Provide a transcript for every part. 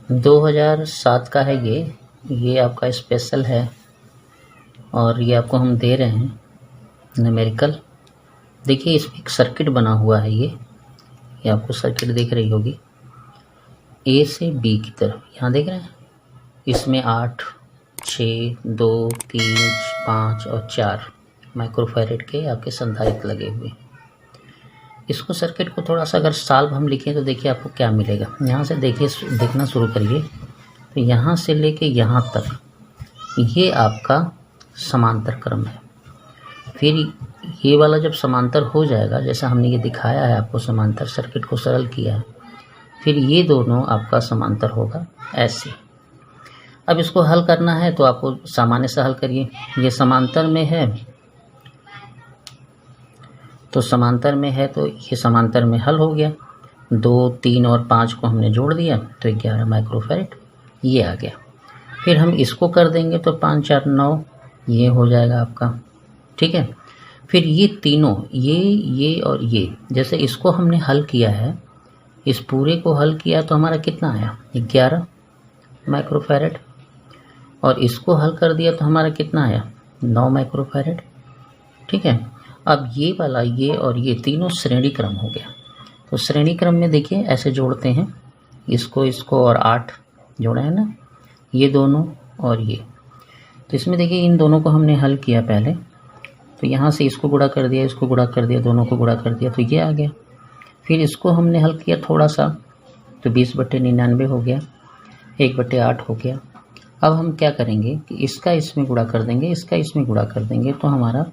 2007 का है ये आपका स्पेशल है और ये आपको हम दे रहे हैं न्यूमेरिकल। देखिए इसमें एक सर्किट बना हुआ है, ये आपको सर्किट दिख रही होगी ए से बी की तरफ, यहाँ देख रहे हैं। इसमें 8, 6, 2, 3, 5 और 4 माइक्रोफैरेड के आपके संधारित्र लगे हुए। इसको सर्किट को थोड़ा सा अगर सॉल्व हम लिखें तो देखिए आपको क्या मिलेगा। यहाँ से देखिए, देखना शुरू करिए तो यहाँ से लेके यहाँ तक ये आपका समांतर क्रम है। फिर ये वाला जब समांतर हो जाएगा, जैसा हमने ये दिखाया है आपको, समांतर सर्किट को सरल किया है, फिर ये दोनों आपका समांतर होगा ऐसे। अब इसको हल करना है तो आपको सामान्य से हल करिए। ये समांतर में है तो समांतर में है तो ये समांतर में हल हो गया। 2, 3 और 5 को हमने जोड़ दिया तो 11 माइक्रोफैरेड ये आ गया। फिर हम इसको कर देंगे तो 5, 4, 9 ये हो जाएगा आपका, ठीक है। फिर ये तीनों, ये और ये, जैसे इसको हमने हल किया है, इस पूरे को हल किया तो हमारा कितना आया 11 माइक्रोफैरेड, और इसको हल कर दिया तो हमारा कितना आया 9 माइक्रोफैरेड, ठीक है। अब ये वाला, ये और ये तीनों श्रेणी क्रम हो गया। तो श्रेणी क्रम में देखिए ऐसे जोड़ते हैं, इसको और 8 जोड़ा है ना, ये दोनों और ये। तो इसमें देखिए इन दोनों को हमने हल किया पहले, तो यहाँ से इसको गुणा कर दिया, इसको गुणा कर दिया, दोनों को गुणा कर दिया तो ये आ गया। फिर इसको हमने हल किया थोड़ा सा तो 20/99 हो गया, 1/8 हो गया। अब हम क्या करेंगे कि इसका इसमें गुणा कर देंगे, इसका इसमें गुणा कर देंगे तो हमारा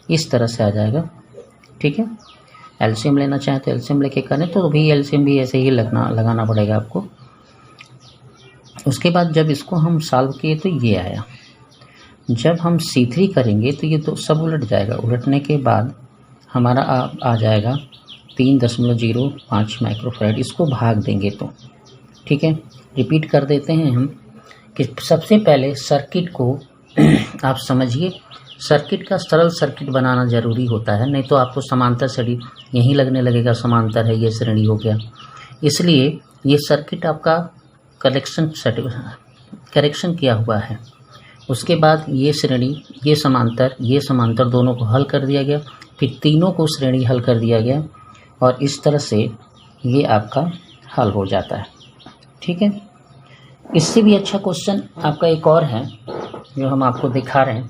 इस तरह से आ जाएगा, ठीक है। एलसीएम लेना चाहें तो एलसीएम लेके करें तो भी एलसीएम भी ऐसे ही लगाना पड़ेगा आपको। उसके बाद जब इसको हम सॉल्व किए तो ये आया। जब हम C3 करेंगे तो ये तो सब उलट जाएगा। उलटने के बाद हमारा आ जाएगा 3.05 माइक्रोफैरेड। इसको भाग देंगे तो, ठीक है। रिपीट कर देते हैं हम कि सबसे पहले सर्किट को आप समझिए, सर्किट का सरल सर्किट बनाना ज़रूरी होता है, नहीं तो आपको समांतर श्रेणी यहीं लगने लगेगा, समांतर है ये श्रेणी हो गया। इसलिए ये सर्किट आपका करेक्शन किया हुआ है। उसके बाद ये श्रेणी, ये समांतर दोनों को हल कर दिया गया, फिर तीनों को श्रेणी हल कर दिया गया और इस तरह से ये आपका हल हो जाता है, ठीक है। इससे भी अच्छा क्वेश्चन आपका एक और है जो हम आपको दिखा रहे हैं।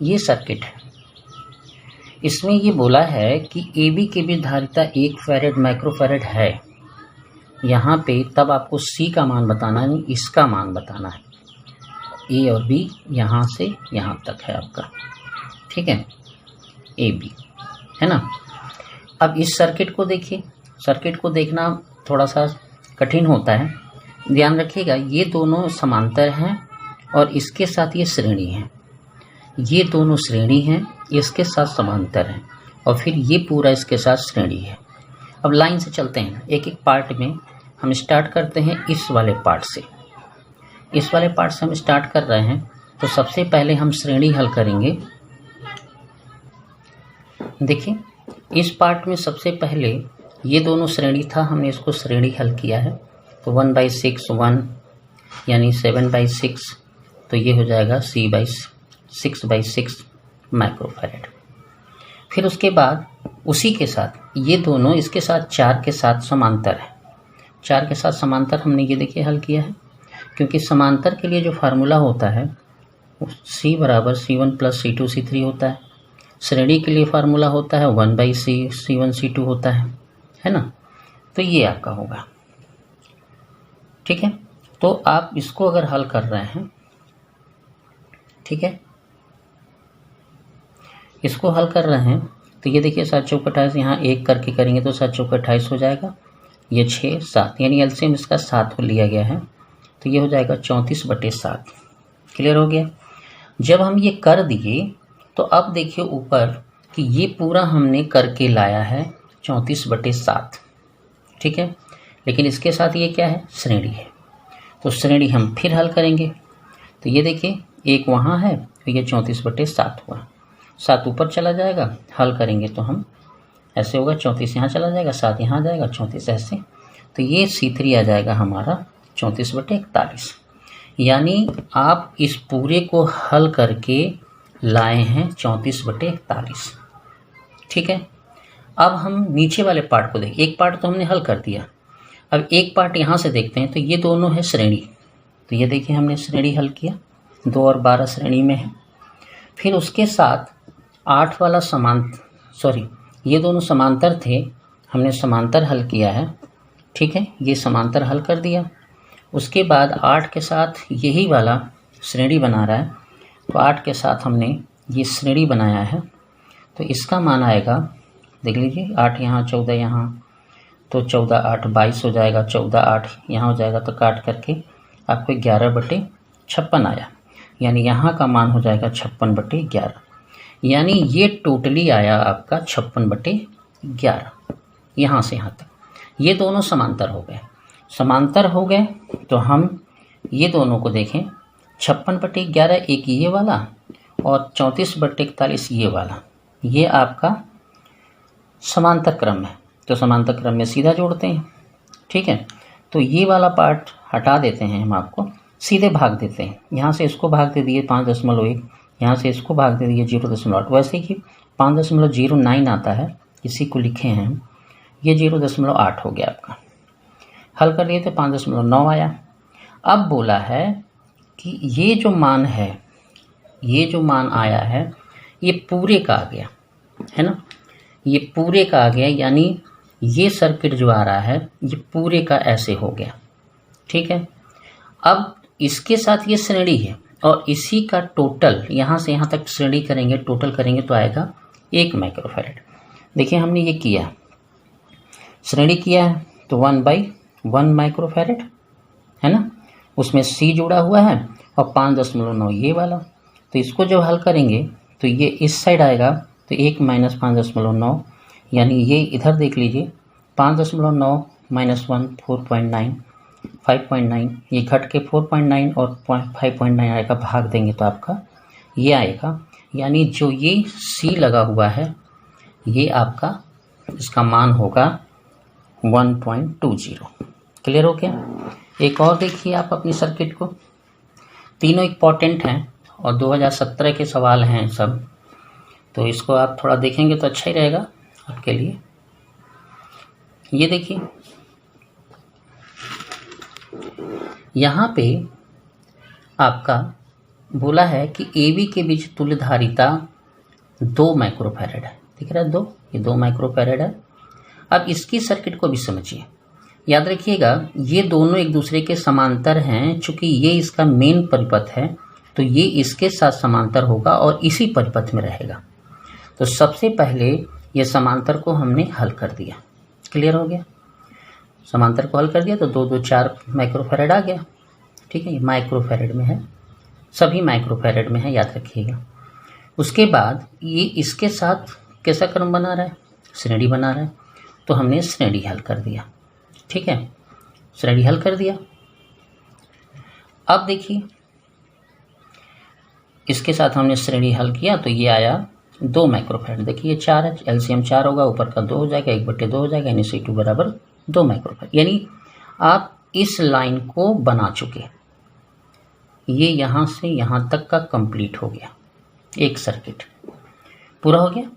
ये सर्किट है, इसमें ये बोला है कि AB के बीच धारिता 1 फैरेड माइक्रोफैरेड है। यहाँ पे तब आपको C का मान बताना है, इसका मान बताना है। A और B यहाँ से यहाँ तक है आपका, ठीक है, AB है ना। अब इस सर्किट को देखिए, सर्किट को देखना थोड़ा सा कठिन होता है। ध्यान रखिएगा ये दोनों समांतर हैं और इसके साथ ये श्रेणी है, ये दोनों श्रेणी हैं, इसके साथ समांतर हैं और फिर ये पूरा इसके साथ श्रेणी है। अब लाइन से चलते हैं, एक एक पार्ट में हम स्टार्ट करते हैं। इस वाले पार्ट से हम स्टार्ट कर रहे हैं तो सबसे पहले हम श्रेणी हल करेंगे। देखिए इस पार्ट में सबसे पहले ये दोनों श्रेणी था, हमने इसको श्रेणी हल किया है तो 1/6 1 यानी 7/6, तो ये हो जाएगा 6/6 माइक्रोफैरेड। फिर उसके बाद उसी के साथ ये दोनों इसके साथ 4 के साथ समांतर है। 4 के साथ समांतर हमने ये देखिए हल किया है, क्योंकि समांतर के लिए जो फार्मूला होता है C = C1 + C2 C3 होता है। श्रेणी के लिए फार्मूला होता है 1/C1 C2 होता है ना। तो ये आपका होगा, ठीक है। तो आप इसको अगर हल कर रहे हैं, ठीक है, इसको हल कर रहे हैं तो ये देखिए 7 चौक 28, यहाँ 1 करके करेंगे तो 7 चौक 28 हो जाएगा, ये 6 7 यानी एलसीएम इसका 7 लिया गया है तो ये हो जाएगा 34/7। क्लियर हो गया। जब हम ये कर दिए तो अब देखिए ऊपर कि ये पूरा हमने करके लाया है 34/7, ठीक है। लेकिन इसके साथ ये क्या है, श्रेणी है, तो श्रेणी हम फिर हल करेंगे। तो ये देखिए एक वहाँ है तो ये 34/7 हुआ, 7 ऊपर चला जाएगा, हल करेंगे तो हम ऐसे होगा, 34 यहाँ चला जाएगा, 7 यहाँ जाएगा, 34 ऐसे, तो ये C3 आ जाएगा हमारा 34/41, यानी आप इस पूरे को हल करके लाए हैं 34/41। ठीक है, अब हम नीचे वाले पार्ट को देखें। एक पार्ट तो हमने हल कर दिया, अब एक पार्ट यहाँ से देखते हैं। तो ये दोनों है श्रेणी, तो ये देखिए हमने श्रेणी हल किया, 2 और 12 श्रेणी में है। फिर उसके साथ 8 वाला ये दोनों समांतर थे, हमने समांतर हल किया है। ठीक है, ये समांतर हल कर दिया। उसके बाद 8 के साथ यही वाला श्रेणी बना रहा है, तो 8 के साथ हमने ये श्रेणी बनाया है। तो इसका मान आएगा, देख लीजिए, 8 यहाँ, 14 यहाँ, तो 14 8 22 हो जाएगा, 14 8 यहाँ हो जाएगा, तो काट करके आपको 11/56 आया, यानी यहाँ का मान हो जाएगा 56/11, यानी ये टोटली आया आपका 56/11 यहाँ से यहाँ तक। ये दोनों समांतर हो गए। समांतर हो गए तो हम ये दोनों को देखें, 56/11 एक ये वाला और 34/41 ये वाला, ये आपका समांतर क्रम है। तो समांतर क्रम में सीधा जोड़ते हैं। ठीक है, तो ये वाला पार्ट हटा देते हैं, हम आपको सीधे भाग देते हैं। यहाँ से इसको भाग दे दिए 5.1, यहाँ से इसको भाग दे दिए 0.8। वैसे ही 5.09 आता है, इसी को लिखे हैं हम, ये 0.8 हो गया आपका। हल कर लिए तो 5.9 आया। अब बोला है कि ये जो मान है, ये जो मान आया है, ये पूरे का आ गया है ना, ये पूरे का आ गया, यानी ये सर्किट जो आ रहा है ये पूरे का ऐसे हो गया। ठीक है, अब इसके साथ ये श्रेणी है और इसी का टोटल यहाँ से यहाँ तक श्रेणी करेंगे, टोटल करेंगे तो आएगा 1 माइक्रोफैरड। देखिए हमने ये किया, श्रेणी किया है तो 1/1 माइक्रोफैरड है ना, उसमें C जुड़ा हुआ है और 5.9 ये वाला। तो इसको जब हल करेंगे तो ये इस साइड आएगा, तो 1 - 5.9, यानी ये इधर देख लीजिए, 5.9 - 1 4.9, 5.9, ये घट के 4.9 और 5.9 आएगा, भाग देंगे तो आपका ये आएगा, यानी जो ये C लगा हुआ है ये आपका, इसका मान होगा 1.20। क्लियर हो गया। एक और देखिए आप अपनी सर्किट को, तीनों इम्पॉर्टेंट हैं और 2017 के सवाल हैं सब, तो इसको आप थोड़ा देखेंगे तो अच्छा ही रहेगा आपके लिए। ये देखिए यहाँ पे आपका बोला है कि AB के बीच तुल्यधारिता 2 माइक्रोफैरड है, दिख रहा है 2, ये 2 माइक्रोफैरड है। अब इसकी सर्किट को भी समझिए, याद रखिएगा ये दोनों एक दूसरे के समांतर हैं, चूंकि ये इसका मेन परिपथ है तो ये इसके साथ समांतर होगा और इसी परिपथ में रहेगा। तो सबसे पहले ये समांतर को हमने हल कर दिया। क्लियर हो गया, समांतर को हल कर दिया तो 2 2 4 माइक्रोफैरड आ गया। ठीक है, ये माइक्रोफैरड में है, सभी माइक्रोफैरड में है, याद रखिएगा। उसके बाद ये इसके साथ कैसा क्रम बना रहा है, श्रेणी बना रहा है, तो हमने श्रेणी हल कर दिया। ठीक है, श्रेणी हल कर दिया। अब देखिए इसके साथ हमने श्रेणी हल किया तो ये आया 2 माइक्रोफैरड। देखिए ये 4 है, एलसीएम 4 होगा, ऊपर का 2 हो जाएगा, 1/2 हो जाएगा, यानी C2 बराबर 2 माइक्रोफैरड। यानी आप इस लाइन को बना चुके, ये यहाँ से यहाँ तक का कंप्लीट हो गया, एक सर्किट पूरा हो गया।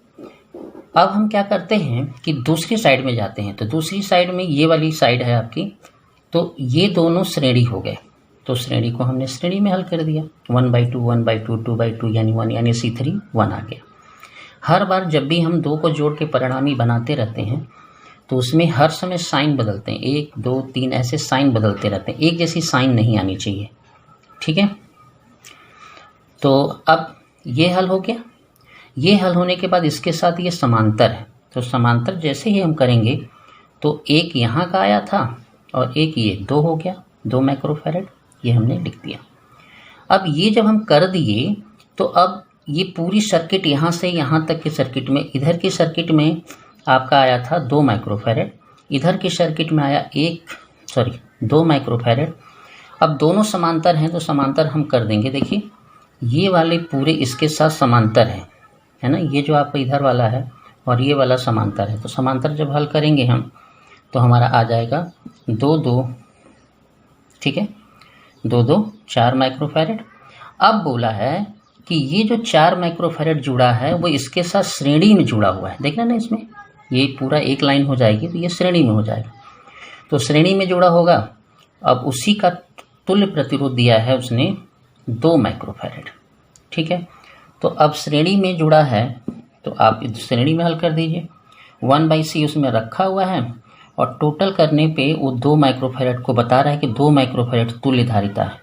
अब हम क्या करते हैं कि दूसरी साइड में जाते हैं, तो दूसरी साइड में ये वाली साइड है आपकी, तो ये दोनों श्रेणी हो गए, तो श्रेणी को हमने श्रेणी में हल कर दिया, 1/2 1/2 2/2 यानी 1, यानी C3 1 आ गया। हर बार जब भी हम 2 को जोड़ के परिणामी बनाते रहते हैं तो उसमें हर समय साइन बदलते हैं, 1 2 3 ऐसे साइन बदलते रहते हैं, एक जैसी साइन नहीं आनी चाहिए। ठीक है, तो अब ये हल हो गया। ये हल होने के बाद इसके साथ ये समांतर है, तो समांतर जैसे ही हम करेंगे तो एक यहाँ का आया था और एक ये 2 हो गया, 2 माइक्रोफैरड, ये हमने लिख दिया। अब ये जब हम कर दिए तो अब ये पूरी सर्किट यहाँ से यहाँ तक की सर्किट में, इधर की सर्किट में आपका आया था 2 माइक्रोफैरड, इधर की सर्किट में आया 2 माइक्रोफैरड। अब दोनों समांतर हैं तो समांतर हम कर देंगे। देखिए ये वाले पूरे इसके साथ समांतर है ना, ये जो आपका इधर वाला है और ये वाला समांतर है, तो समांतर जब हल करेंगे हम तो हमारा आ जाएगा 2 2 ठीक है, 2 2 4 माइक्रोफैरड। अब बोला है कि ये जो 4 माइक्रोफैरड जुड़ा है वो इसके साथ श्रेणी में जुड़ा हुआ है। देखना ना, इसमें ये पूरा एक लाइन हो जाएगी तो ये श्रेणी में हो जाएगा। तो श्रेणी में जुड़ा होगा। अब उसी का तुल्य प्रतिरोध दिया है उसने 2 माइक्रोफैरड। ठीक है, तो अब श्रेणी में जुड़ा है तो आप श्रेणी में हल कर दीजिए। 1/c उसमें रखा हुआ है और टोटल करने पे वो 2 माइक्रोफैरड को बता रहा है कि 2 माइक्रोफैरड तुल्य धारिता है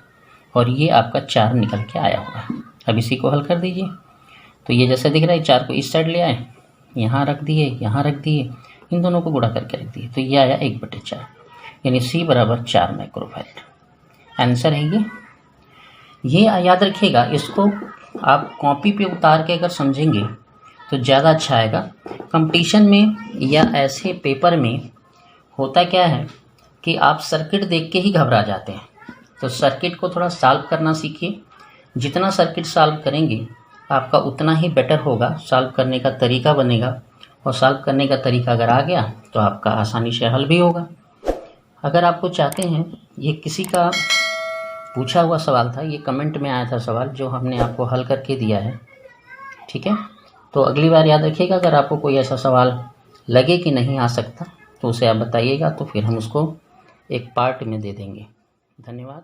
और ये आपका 4 निकल के आया हुआ है। अब इसी को हल कर दीजिए। तो ये जैसे दिख रहा है 4 को इस साइड ले आए, यहाँ रख दिए, यहाँ रख दिए, इन दोनों को गुणा करके रख दिए, तो ये आया 1/4, यानी C बराबर 4 माइक्रोफैरड। आंसर है ये याद रखिएगा। इसको आप कॉपी पे उतार के अगर समझेंगे तो ज़्यादा अच्छा आएगा। कंपटीशन में या ऐसे पेपर में होता क्या है कि आप सर्किट देख के ही घबरा जाते हैं। तो सर्किट को थोड़ा सॉल्व करना सीखिए। जितना सर्किट सॉल्व करेंगे आपका उतना ही बेटर होगा, सॉल्व करने का तरीका बनेगा, और सॉल्व करने का तरीका अगर आ गया तो आपका आसानी से हल भी होगा। अगर आपको चाहते हैं, ये किसी का पूछा हुआ सवाल था, ये कमेंट में आया था सवाल जो हमने आपको हल करके दिया है। ठीक है, तो अगली बार याद रखिएगा, अगर आपको कोई ऐसा सवाल लगे कि नहीं आ सकता तो उसे आप बताइएगा, तो फिर हम उसको एक पार्ट में दे देंगे। धन्यवाद।